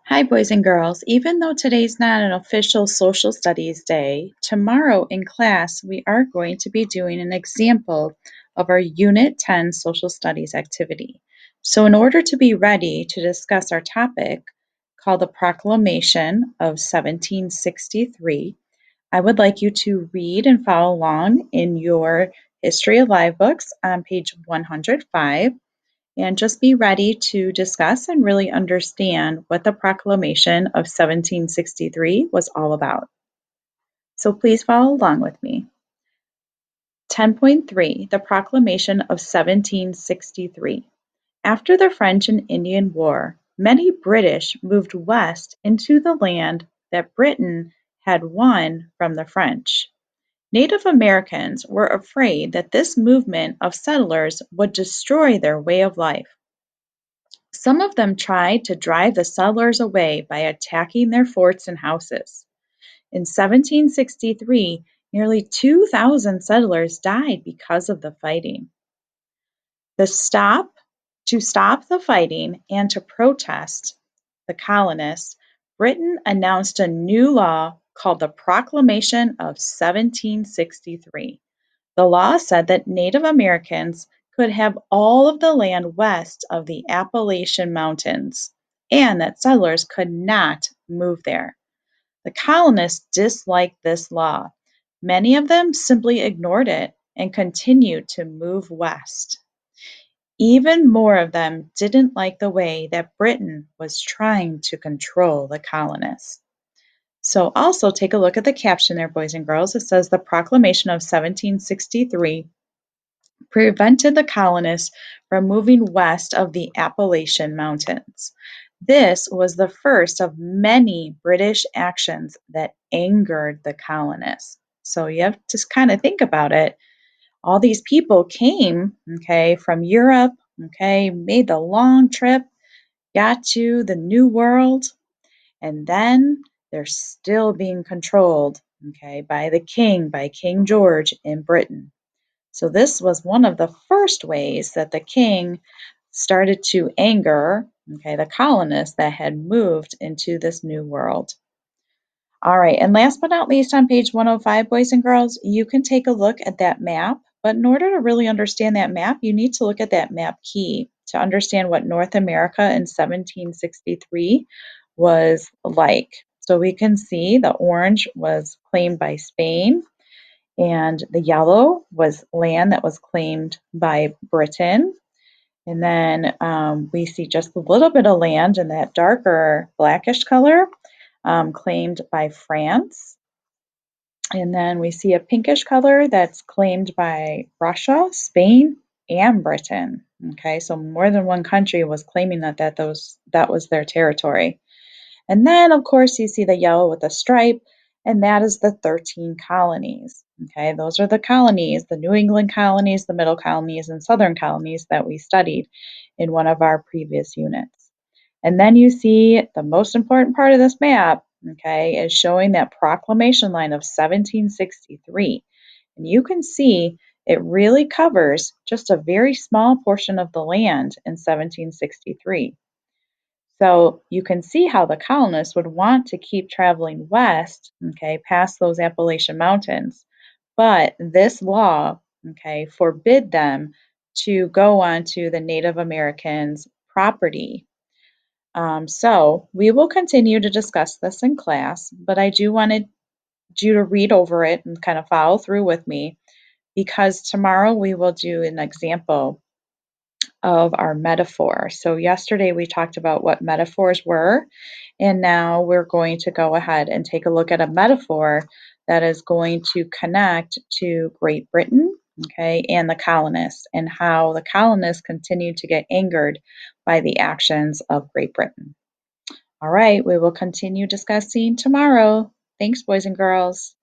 Hi, boys and girls. Even though today's not an official social studies day, tomorrow in class we are going to be doing an example of our Unit 10 social studies activity. So, in order to be ready to discuss our topic called the Proclamation of 1763, I would like you to read and follow along in your History Alive books on page 105 and just be ready to discuss and really understand what the Proclamation of 1763 was all about. So please follow along with me. 10.3 The Proclamation of 1763. After the French and Indian War, many British moved west into the land that Britain had won from the French. Native Americans were afraid that this movement of settlers would destroy their way of life. Some of them tried to drive the settlers away by attacking their forts and houses. In 1763, nearly 2,000 settlers died because of the fighting. The stop to stop the fighting and to protest the colonists, Britain announced a new law called the Proclamation of 1763. The law said that Native Americans could have all of the land west of the Appalachian Mountains and that settlers could not move there. The colonists disliked this law. Many of them simply ignored it and continued to move west. Even more of them didn't like the way that Britain was trying to control the colonists. So, also take a look at the caption there, boys and girls. It says the Proclamation of 1763 prevented the colonists from moving west of the Appalachian Mountains. This was the first of many British actions that angered the colonists. So you have to kind of think about it. All these people came, okay, from Europe, okay, made the long trip, got to the New World, and then they're still being controlled, okay, by the king, by King George in Britain. So this was one of the first ways that the king started to anger, okay, the colonists that had moved into this new world. All right, and last but not least, on page 105, boys and girls, you can take a look at that map. But in order to really understand that map, you need to look at that map key to understand what North America in 1763 was like. So we can see the orange was claimed by Spain, and the yellow was land that was claimed by Britain. And then we see just a little bit of land in that darker blackish color claimed by France. And then we see a pinkish color that's claimed by Russia, Spain, and Britain. Okay, so more than one country was claiming that was their territory. And then, of course, you see the yellow with the stripe, and that is the 13 colonies. Okay, those are the colonies, the New England colonies, the middle colonies, and southern colonies that we studied in one of our previous units. And then you see the most important part of this map, okay, is showing that proclamation line of 1763. And you can see it really covers just a very small portion of the land in 1763. So you can see how the colonists would want to keep traveling west, okay, past those Appalachian Mountains. But this law, okay, forbid them to go onto the Native Americans' property. So we will continue to discuss this in class, but I do wanted you to read over it and kind of follow through with me because tomorrow we will do an example of our metaphor. So, yesterday we talked about what metaphors were, and now we're going to go ahead and take a look at a metaphor that is going to connect to Great Britain, okay, and the colonists, and how the colonists continue to get angered by the actions of Great Britain. All right, we will continue discussing tomorrow. Thanks, boys and girls.